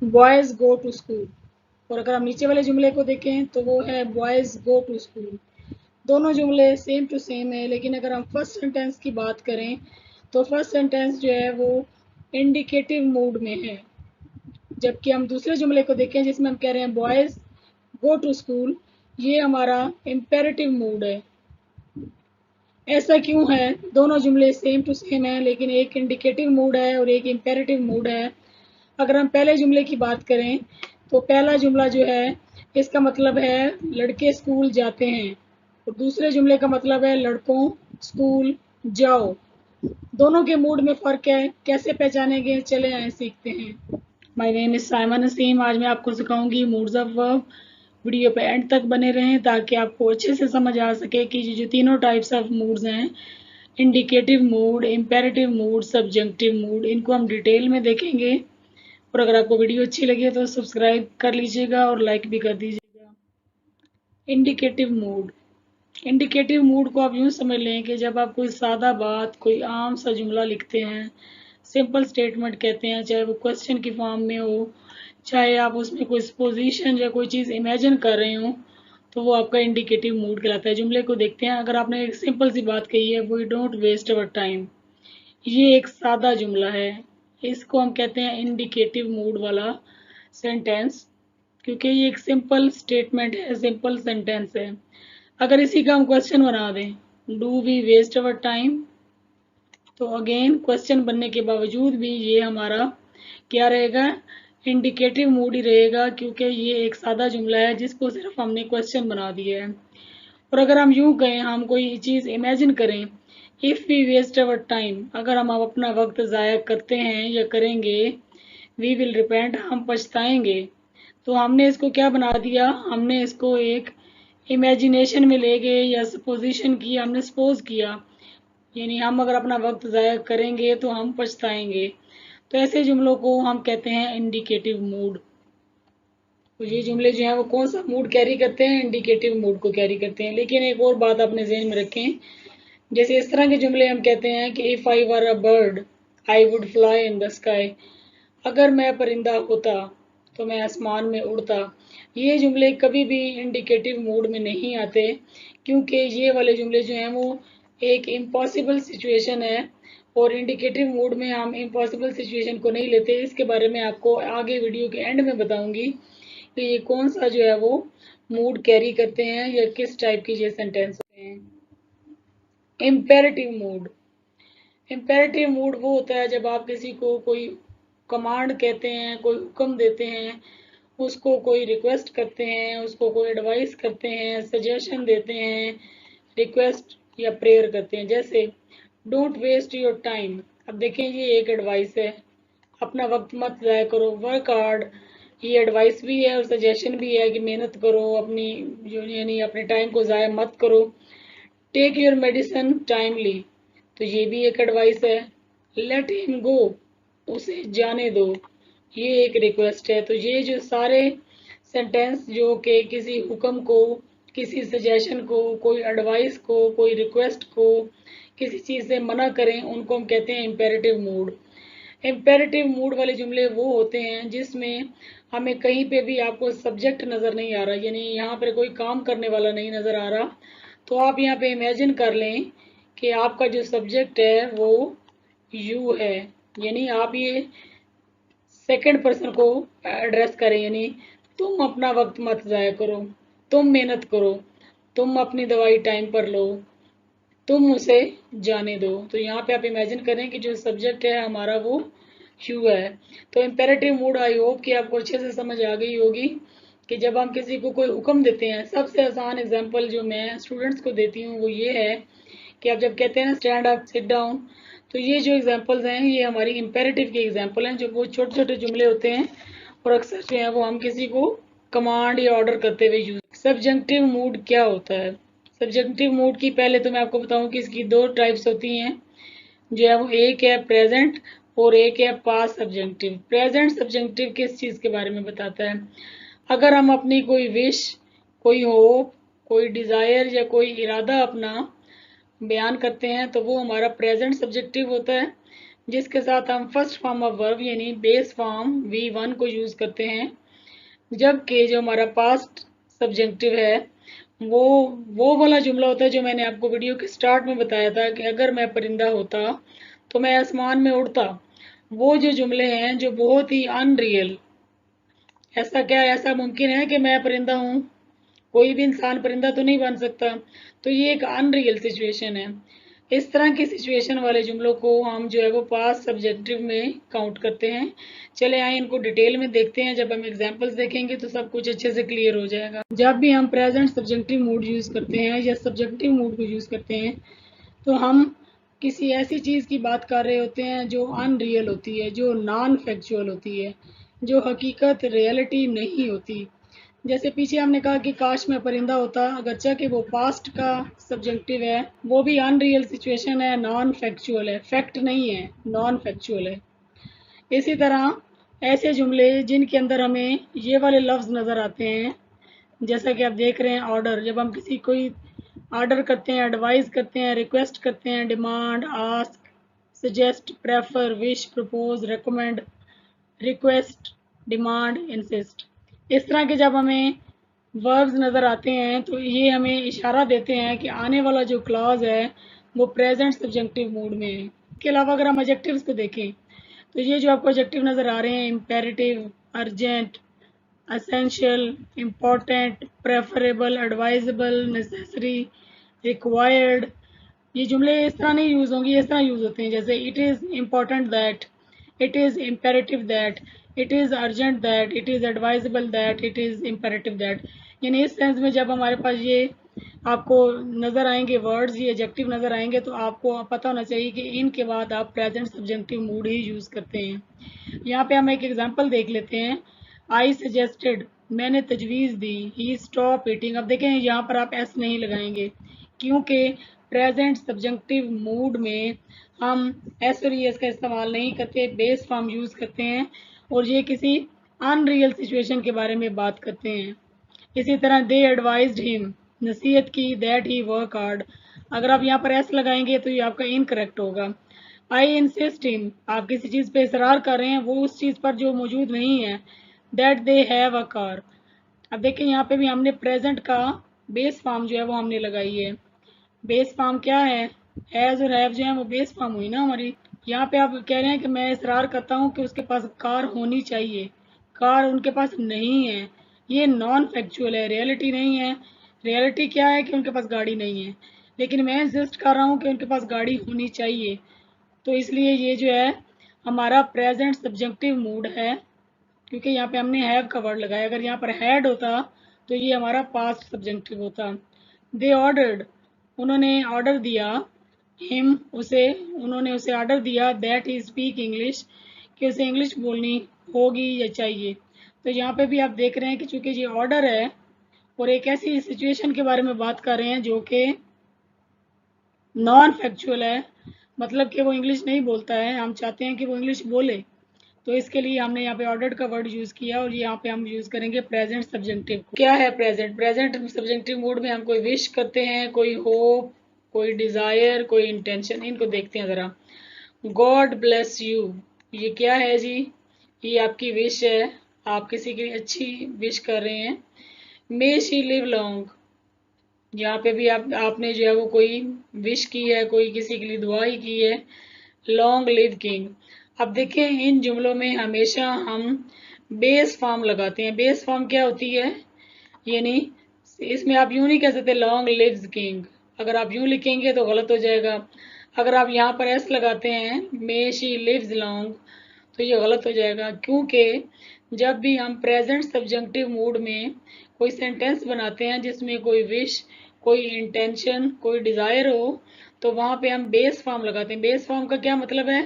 Boys go to school. और अगर हम नीचे वाले जुमले को देखें तो वो है बॉयज़ गो टू स्कूल। दोनों जुमले सेम टू सेम है, लेकिन अगर हम फर्स्ट सेंटेंस की बात करें तो फर्स्ट सेंटेंस जो है वो इंडिकेटिव मूड में है, जबकि हम दूसरे जुमले को देखें जिसमें हम कह रहे हैं बॉयज़ गो टू स्कूल, ये हमारा इम्पेरेटिव मूड है। ऐसा क्यों है? दोनों जुमले सेम टू सेम है, लेकिन एक इंडिकेटिव मूड है और एक इम्पेरेटिव मूड है। अगर हम पहले जुमले की बात करें तो पहला जुमला जो है इसका मतलब है लड़के स्कूल जाते हैं, और दूसरे जुमले का मतलब है लड़कों स्कूल जाओ। दोनों के मूड में फ़र्क है, कैसे पहचानेंगे? चले आए सीखते हैं। My name is Simon Naseem. आज मैं आपको सिखाऊंगी मूड्स ऑफ वर्ब। वीडियो पे एंड तक बने रहें ताकि आपको अच्छे से समझ आ सके कि ये जो तीनों टाइप्स ऑफ मूड्स हैं, indicative mood, imperative mood, subjective mood, इनको हम डिटेल में देखेंगे। और अगर आपको वीडियो अच्छी लगे तो सब्सक्राइब कर लीजिएगा और लाइक भी कर दीजिएगा। Indicative mood. इंडिकेटिव मूड को आप यूँ समझ लें कि जब आप कोई सादा बात, कोई आम सा जुमला लिखते हैं, सिंपल स्टेटमेंट कहते हैं, चाहे वो क्वेश्चन की फॉर्म में हो, चाहे आप उसमें कोई पोजीशन या कोई चीज़ इमेजिन कर रहे हो, तो वो आपका इंडिकेटिव मूड कहलाता है। जुमले को देखते हैं। अगर आपने एक सिंपल सी बात कही है, we don't waste our time, ये एक सादा जुमला है, इसको हम कहते हैं इंडिकेटिव मूड वाला सेंटेंस, क्योंकि ये एक सिंपल स्टेटमेंट है, सिंपल सेंटेंस है। अगर इसी का हम क्वेश्चन बना दें, do we waste our time, तो अगेन क्वेश्चन बनने के बावजूद भी ये हमारा क्या रहेगा? इंडिकेटिव मूड ही रहेगा, क्योंकि ये एक सादा जुमला है जिसको सिर्फ हमने क्वेश्चन बना दिया है। और अगर हम यूं कहें, हम कोई चीज़ इमेजिन करें, if we waste our time, अगर हम अपना वक्त ज़ाया करते हैं या करेंगे, वी विल रिपेंट, हम पछताएंगे, तो हमने इसको क्या बना दिया? हमने इसको एक इमेजिनेशन में ले गए या सपोजिशन की, हमने सपोज किया, यानी हम अगर अपना वक्त ज़ाया करेंगे तो हम पछताएंगे। तो ऐसे जुमलों को हम कहते हैं इंडिकेटिव मूड। तो ये जुमले जो हैं वो कौन सा मूड कैरी करते हैं? इंडिकेटिव मूड को कैरी करते हैं। लेकिन एक और बात अपने जहन में रखें, जैसे इस तरह के जुमले हम कहते हैं कि if I were a bird I would fly in the sky, अगर मैं परिंदा होता तो मैं आसमान में उड़ता। ये जुमले कभी भी इंडिकेटिव मूड में नहीं आते, क्योंकि ये वाले जुमले जो हैं वो एक इम्पॉसिबल सिचुएशन है, और इंडिकेटिव मूड में हम इम्पॉसिबल सिचुएशन को नहीं लेते। इसके बारे में आपको आगे वीडियो के एंड में बताऊंगी कि ये कौन सा जो है वो मूड कैरी करते हैं या किस टाइप की ये सेंटेंस होते हैं। Imperative mood. इम्पेरेटिव मूड वो होता है जब आप किसी को कोई कमांड कहते हैं, कोई हुक्म देते हैं, उसको कोई रिक्वेस्ट करते हैं, उसको कोई एडवाइस करते हैं, सजेशन देते हैं, रिक्वेस्ट या प्रेयर करते हैं। जैसे डोंट वेस्ट योर टाइम, अब देखें ये एक एडवाइस है, अपना वक्त मत ज़ाया करो, वर्क हार्ड, ये एडवाइस भी है और सजेशन भी है कि मेहनत करो, अपनी जो यानी अपने टाइम को ज़ाया मत करो। टेक योर मेडिसिन टाइमली, तो ये भी एक एडवाइस है। लेट हिम गो, उसे जाने दो, ये एक रिक्वेस्ट है। तो ये जो सारे सेंटेंस जो कि किसी हुक्म को, किसी सजेशन को, कोई एडवाइस को, कोई रिक्वेस्ट को, किसी चीज़ से मना करें, उनको हम कहते हैं इम्पेरेटिव मूड। इम्पेरेटिव मूड वाले जुमले वो होते हैं जिसमें हमें कहीं पे भी आपको सब्जेक्ट नज़र नहीं आ रहा, यानी यहाँ पर कोई काम करने वाला नहीं नज़र आ रहा, तो आप यहाँ पे इमेजिन कर लें कि आपका जो सब्जेक्ट है वो यू है, यानी आप ये सेकंड पर्सन को एड्रेस करें, यानी तुम अपना वक्त मत ज़ाया करो, तुम मेहनत करो, तुम अपनी दवाई टाइम पर लो, तुम उसे जाने दो। तो यहाँ पे आप इमेजिन करें कि जो सब्जेक्ट है हमारा वो यू है। तो इम्पेरेटिव मूड आई होप कि आपको अच्छे से समझ आ गई होगी कि जब हम किसी को कोई हुक्म देते हैं, सबसे आसान एग्जांपल जो मैं स्टूडेंट्स को देती हूँ वो ये है कि आप जब कहते हैं ना स्टैंड अप, सिट डाउन, तो ये जो एग्जांपल्स हैं ये हमारी इम्पेरेटिव के एग्जांपल हैं, जो बहुत छोटे छोटे जुमले होते हैं और अक्सर जो है वो हम किसी को कमांड या ऑर्डर करते हुए यूज। सब्जेक्टिव मूड क्या होता है? सब्जेक्टिव मूड की पहले तो मैं आपको बताऊं कि इसकी दो टाइप्स होती हैं, जो है वो एक है प्रेजेंट और एक है पास्ट सब्जेक्टिव। प्रेजेंट सब्जेक्टिव किस चीज़ के बारे में बताता है? अगर हम अपनी कोई विश, कोई होप, कोई डिज़ायर या कोई इरादा अपना बयान करते हैं तो वो हमारा प्रेजेंट सब्जेक्टिव होता है। जिसके साथ हम फर्स्ट फॉर्म ऑफ वर्ब यानी बेस फॉर्म V1 को यूज़ करते हैं, जबकि जो हमारा पास्ट सब्जेक्टिव है वो वाला जुमला होता है जो मैंने आपको वीडियो के स्टार्ट में बताया था कि अगर मैं परिंदा होता तो मैं आसमान में उड़ता। वो जो जुमले हैं जो बहुत ही अनरियल, ऐसा क्या ऐसा मुमकिन है कि मैं परिंदा हूँ? कोई भी इंसान परिंदा तो नहीं बन सकता। तो ये एक अनरियल सिचुएशन है। इस तरह की सिचुएशन वाले जुमलों को हम जो है वो पास्ट सब्जेक्टिव में काउंट करते हैं। चले आए इनको डिटेल में देखते हैं। जब हम एग्जांपल्स देखेंगे तो सब कुछ अच्छे से क्लियर हो जाएगा। जब भी हम प्रेजेंट सब्जेक्टिव मूड यूज़ करते हैं या सब्जेक्टिव मूड को यूज़ करते हैं तो हम किसी ऐसी चीज़ की बात कर रहे होते हैं जो अनरियल होती है, जो नॉन फैक्चुअल होती है, जो हकीकत रियलिटी नहीं होती। जैसे पीछे हमने कहा कि काश मैं परिंदा होता, अगरचे कि वो पास्ट का सब्जेक्टिव है, वो भी अनरियल सिचुएशन है, नॉन फैक्चुअल है, फैक्ट नहीं है, नॉन फैक्चुअल है। इसी तरह ऐसे जुमले जिनके अंदर हमें ये वाले लफ्ज़ नज़र आते हैं, जैसा कि आप देख रहे हैं ऑर्डर, जब हम किसी कोई ऑर्डर करते हैं, एडवाइस करते हैं, रिक्वेस्ट करते हैं, demand, ask, suggest, prefer, wish, propose, recommend, request, demand, insist, इस तरह के जब हमें वर्ब्स नज़र आते हैं तो ये हमें इशारा देते हैं कि आने वाला जो क्लॉज है वो प्रेजेंट सब्जेक्टिव मूड में है। इसके अलावा अगर हम एडजेक्टिव्स को देखें तो ये जो आपको एडजेक्टिव नज़र आ रहे हैं, imperative, urgent, essential, important, preferable, advisable, necessary, required, ये जुमले इस तरह नहीं यूज़ होंगे, इस तरह यूज़ होते हैं जैसे it is important that, it is imperative that, it is urgent that, it is advisable that, it is imperative that. यानी इस सेंस में जब हमारे पास ये आपको नज़र आएंगे वर्ड्स, ये एडजेक्टिव नज़र आएंगे तो आपको पता होना चाहिए कि इनके बाद आप प्रेजेंट सब्जेक्टिव मूड ही यूज़ करते हैं। यहाँ पे हम एक एग्जांपल देख लेते हैं। आई सजेस्टेड, मैंने तजवीज़ दी, ही स्टॉप ईटिंग। अब देखें यहाँ पर आप एस नहीं लगाएंगे क्योंकि प्रेजेंट सब्जेक्टिव मूड में हम एस और एस का इस्तेमाल नहीं करते, बेस फॉर्म यूज़ करते हैं और ये किसी अनरियल सिचुएशन के बारे में बात करते हैं। इसी तरह दे एडवाइज्ड हिम, नसीहत की, दैट ही वर्क हार्ड। अगर आप यहाँ पर एस लगाएंगे तो ये आपका इनकरेक्ट होगा। आई इंसिस्ट हिम, आप किसी चीज़ पे इसरार कर रहे हैं, वो उस चीज़ पर जो मौजूद नहीं है, that they have a car. अब देखिए यहाँ पे भी हमने प्रेजेंट का बेस फॉर्म जो है वो हमने लगाई है। बेस फॉर्म क्या है? हैज़ और हैव जो है वो बेस फॉर्म हुई ना हमारी। यहाँ पे आप कह रहे हैं कि मैं इसरार करता हूँ कि उसके पास कार होनी चाहिए, कार उनके पास नहीं है। ये नॉन फैक्चुअल है, रियलिटी नहीं है। रियलिटी क्या है कि उनके पास गाड़ी नहीं है, लेकिन मैं इंसिस्ट कर रहा हूँ कि उनके पास गाड़ी होनी चाहिए। तो इसलिए ये जो है हमारा प्रेजेंट सब्जेक्टिव मूड है, क्योंकि यहाँ पे हमने हैव का वर्ड लगाया। अगर यहाँ पर हैड होता तो ये हमारा पास्ट सब्जेक्टिव होता। दे ऑर्डर्ड, उन्होंने ऑर्डर दिया, हिम, उसे, उन्होंने उसे ऑर्डर दिया, दैट ही स्पीक इंग्लिश, कि उसे इंग्लिश बोलनी होगी या चाहिए। तो यहाँ पे भी आप देख रहे हैं कि चूंकि ये ऑर्डर है और एक ऐसी सिचुएशन के बारे में बात कर रहे हैं जो कि नॉन फैक्चुअल है, मतलब कि वो इंग्लिश नहीं बोलता है, हम चाहते हैं कि वो इंग्लिश बोले, तो इसके लिए हमने यहाँ पे ऑर्डर्ड का वर्ड यूज़ किया और यहाँ पे हम यूज़ करेंगे प्रेजेंट सब्जेक्टिव। क्या है प्रेजेंट? प्रेजेंट सब्जेक्टिव मूड में हम कोई विश करते हैं, कोई होप, कोई डिज़ायर, कोई इंटेंशन। इनको देखते हैं ज़रा। गॉड ब्लेस यू, ये क्या है जी? ये आपकी विश है, आप किसी की अच्छी विश कर रहे हैं। मे शी लिव लॉन्ग, यहाँ पे भी आपने जो है वो कोई विश की है, कोई किसी के लिए दुआ ही की है। Long live king. अब देखें इन जुमलों में हमेशा हम बेस फॉर्म लगाते हैं। बेस फॉर्म क्या होती है? यानी इसमें आप यूं नहीं कह सकते लॉन्ग लिव्स किंग, अगर आप यूं लिखेंगे तो गलत हो जाएगा। अगर आप यहाँ पर एस लगाते हैं, मे शी लिव्स लॉन्ग, तो ये गलत हो जाएगा, क्योंकि जब भी हम प्रेजेंट सब्जेक्टिव मूड में कोई सेंटेंस बनाते हैं जिसमें कोई विश, कोई इंटेंशन, कोई डिज़ायर हो, तो वहाँ पे हम बेस फॉर्म लगाते हैं। बेस फॉर्म का क्या मतलब है?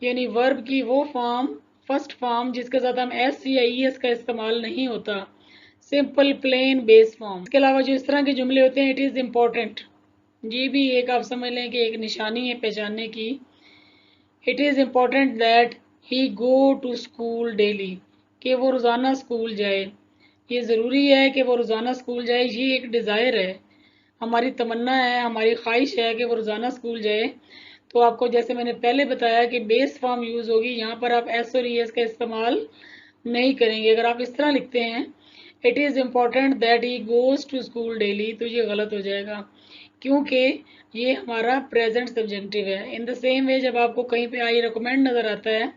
यानी वर्ब की वो फॉर्म, फर्स्ट फॉर्म जिसके साथ हम एस या ई एस का इस्तेमाल नहीं होता, सिंपल प्लेन बेस फॉर्म। इसके अलावा जो इस तरह के जुमले होते हैं, इट इज़ इम्पोर्टेंट, ये भी एक आप समझ लें कि एक निशानी है पहचानने की। It is important that he go to school daily, कि वो रोज़ाना स्कूल जाए। ये ज़रूरी है कि वो रोज़ाना स्कूल जाए, ये एक डिज़ायर है, हमारी तमन्ना है, हमारी ख्वाहिश है कि वो रोज़ाना स्कूल जाए। तो आपको जैसे मैंने पहले बताया कि बेस फॉर्म यूज होगी, यहाँ पर आप एस और ईएस का इस्तेमाल नहीं करेंगे। अगर आप इस तरह लिखते हैं it is important that he goes to school daily, तो ये गलत हो जाएगा क्योंकि ये हमारा प्रेजेंट सब्जेक्टिव है। इन द सेम वे जब आपको कहीं पे आई रिकमेंड नज़र आता है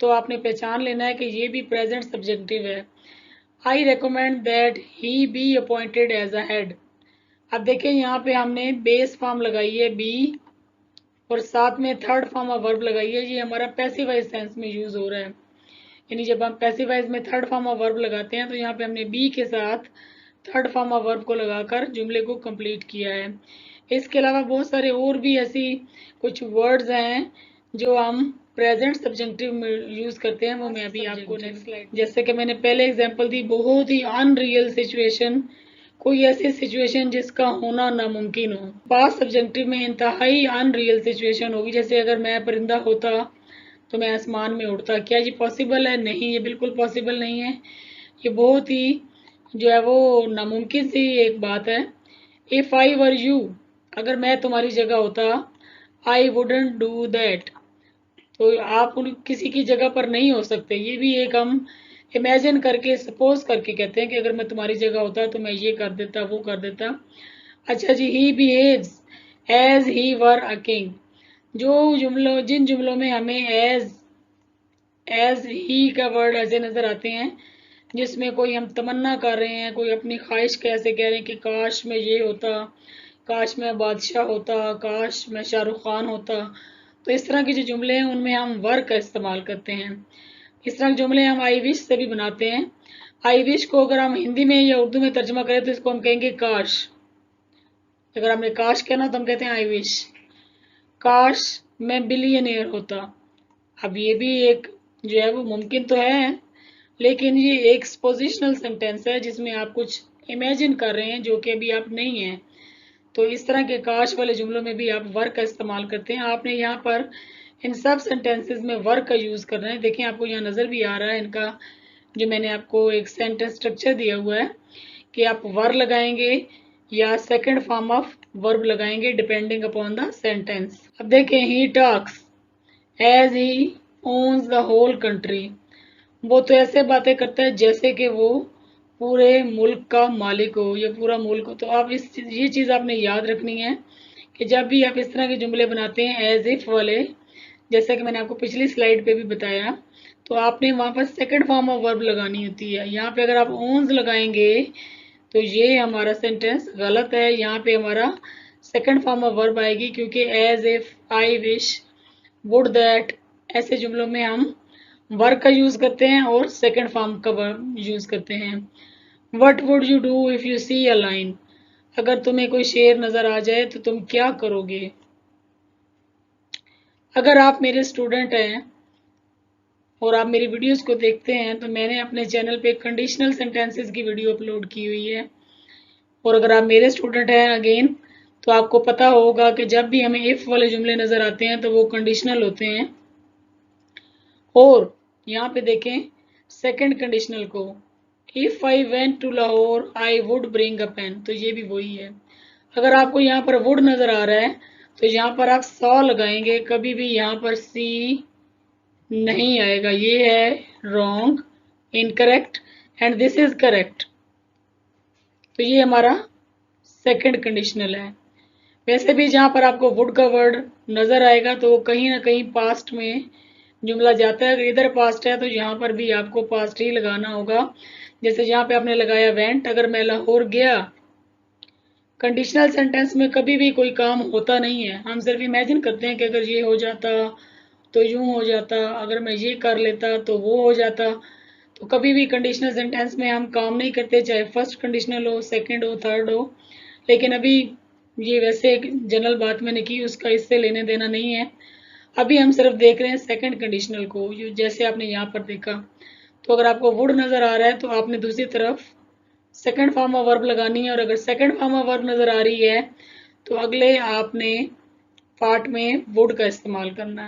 तो आपने पहचान लेना है कि ये भी प्रेजेंट सब्जेक्टिव है। I recommend that he be appointed as a head. अब देखिए यहाँ पे हमने बेस फॉर्म लगाई है बी और साथ में थर्ड फॉर्म ऑफ वर्ब लगाई है। ये हमारा पैसिवाइज सेंस में यूज हो रहा है, यानी जब हम पैसिवाइज में थर्ड फॉर्म ऑफ वर्ब लगाते हैं तो यहाँ पे हमने बी के साथ थर्ड फॉर्म ऑफ वर्ब को लगाकर जुमले को कंप्लीट किया है। इसके अलावा बहुत सारे और भी ऐसी कुछ वर्ड्स हैं जो हम प्रेजेंट सब्जेक्टिव में यूज करते हैं, वो मैं अभी आपको नेक्स्ट स्लाइड, जैसे कि मैंने पहले एग्जांपल दी, बहुत ही अनरियल सिचुएशन, कोई ऐसी सिचुएशन जिसका होना नामुमकिन हो। पास्ट सब्जेक्टिव में इंतहाई अनरियल सिचुएशन होगी, जैसे अगर मैं परिंदा होता तो मैं आसमान में उड़ता। क्या ये पॉसिबल है? नहीं, ये बिल्कुल पॉसिबल नहीं है। ये बहुत ही जो है वो नामुमकिन सी एक बात है। इफ़ आई वर यू, अगर मैं तुम्हारी जगह होता, आई वुडंट डू दैट, तो आप किसी की जगह पर नहीं हो सकते। ये भी एक हम इमेजिन करके सपोज करके कहते हैं कि अगर मैं तुम्हारी जगह होता तो मैं ये कर देता, वो कर देता। अच्छा जी, he behaves as he were a king. जिन जुमलों में हमें एज ही का वर्ड ऐसे नजर आते हैं जिसमें कोई हम तमन्ना कर रहे हैं, कोई अपनी ख्वाहिश कैसे कह रहे हैं कि काश मैं ये होता, काश मैं बादशाह होता, काश मैं शाहरुख खान होता, तो इस तरह के जो जुमले हैं उनमें हम वर का इस्तेमाल करते हैं। इस तरह के जुमले हम आई विश से भी बनाते हैं। आई विश को अगर हम हिंदी में या उर्दू में तर्जमा करें तो इसको हम कहेंगे काश। अगर हमने काश कहना तो हम कहते हैं आई विश। काश मैं बिलियनियर होता। अब ये भी एक जो है वो मुमकिन तो है, लेकिन ये एक पोजिशनल सेंटेंस है जिसमें आप कुछ इमेजिन कर रहे हैं जो कि अभी आप नहीं हैं। तो इस तरह के काश वाले जुमलों में भी आप वर्क का इस्तेमाल करते हैं। आपने यहाँ पर इन सब सेंटेंसेस में वर्क का यूज करना है। देखिए आपको यहाँ नजर भी आ रहा है इनका, जो मैंने आपको एक सेंटेंस स्ट्रक्चर दिया हुआ है कि आप वर लगाएंगे या सेकंड फॉर्म ऑफ वर्ब लगाएंगे डिपेंडिंग अपॉन द सेंटेंस। अब देखें, he talks as he owns the whole country. वो तो ऐसे बातें करता है जैसे कि वो पूरे मुल्क का मालिक हो या पूरा मुल्क हो। तो आप ये चीज़ आपने याद रखनी है कि जब भी आप इस तरह के जुमले बनाते हैं एज इफ वाले, जैसा कि मैंने आपको पिछली स्लाइड पे भी बताया, तो आपने वहाँ पर सेकंड फॉर्म ऑफ वर्ब लगानी होती है। यहाँ पे अगर आप ओन्स लगाएंगे तो ये हमारा सेंटेंस गलत है। यहाँ पे हमारा सेकंड फॉर्म ऑफ वर्ब आएगी क्योंकि as if, I wish, would that, ऐसे जुमलों में हम वर्क का यूज करते हैं और सेकंड फॉर्म का वर्ब यूज करते हैं। What would you do if you see a line. अगर तुम्हें कोई शेर नजर आ जाए तो तुम क्या करोगे। अगर आप मेरे स्टूडेंट हैं और आप मेरी वीडियोस को देखते हैं तो मैंने अपने चैनल पे कंडीशनल सेंटेंसेस की वीडियो अपलोड की हुई है। और अगर आप मेरे स्टूडेंट हैं अगेन, तो आपको पता होगा कि जब भी हमें इफ वाले जुमले नजर आते हैं तो वो कंडीशनल होते हैं। और यहाँ पे देखें सेकंड कंडीशनल को, if I went to Lahore I would bring a pen, तो ये भी वही है। अगर आपको यहाँ पर वुड नजर आ रहा है तो यहाँ पर आप सॉ लगाएंगे, कभी भी यहाँ पर सी नहीं आएगा। ये है wrong, incorrect and this is correct. तो ये हमारा सेकंड कंडीशनल है। वैसे भी जहाँ पर आपको वुड का वर्ड नजर आएगा तो वो कहीं ना कहीं पास्ट में जुमला जाता है। अगर इधर पास्ट है तो यहाँ पर भी आपको पास्ट ही लगाना होगा। जैसे यहाँ पे आपने लगाया वेंट, अगर मैं लाहौर गया, कंडीशनल सेंटेंस में कभी भी कोई काम होता नहीं है, हम सिर्फ इमेजिन करते हैं कि अगर ये हो जाता तो यूं हो जाता, अगर मैं ये कर लेता तो वो हो जाता। तो कभी भी कंडीशनल सेंटेंस में हम काम नहीं करते, चाहे फर्स्ट कंडीशनल हो, सेकंड हो, थर्ड हो। लेकिन अभी ये वैसे एक जनरल बात मैंने की, उसका इससे लेने देना नहीं है। अभी हम सिर्फ देख रहे हैं सेकंड कंडीशनल को, जैसे आपने यहाँ पर देखा। तो अगर आपको वुड नजर आ रहा है तो आपने दूसरी तरफ सेकंड फॉर्म ऑफ वर्ब लगानी है, और अगर सेकंड फॉर्म ऑफ वर्ब नजर आ रही है तो अगले आपने पार्ट में वुड का इस्तेमाल करना है।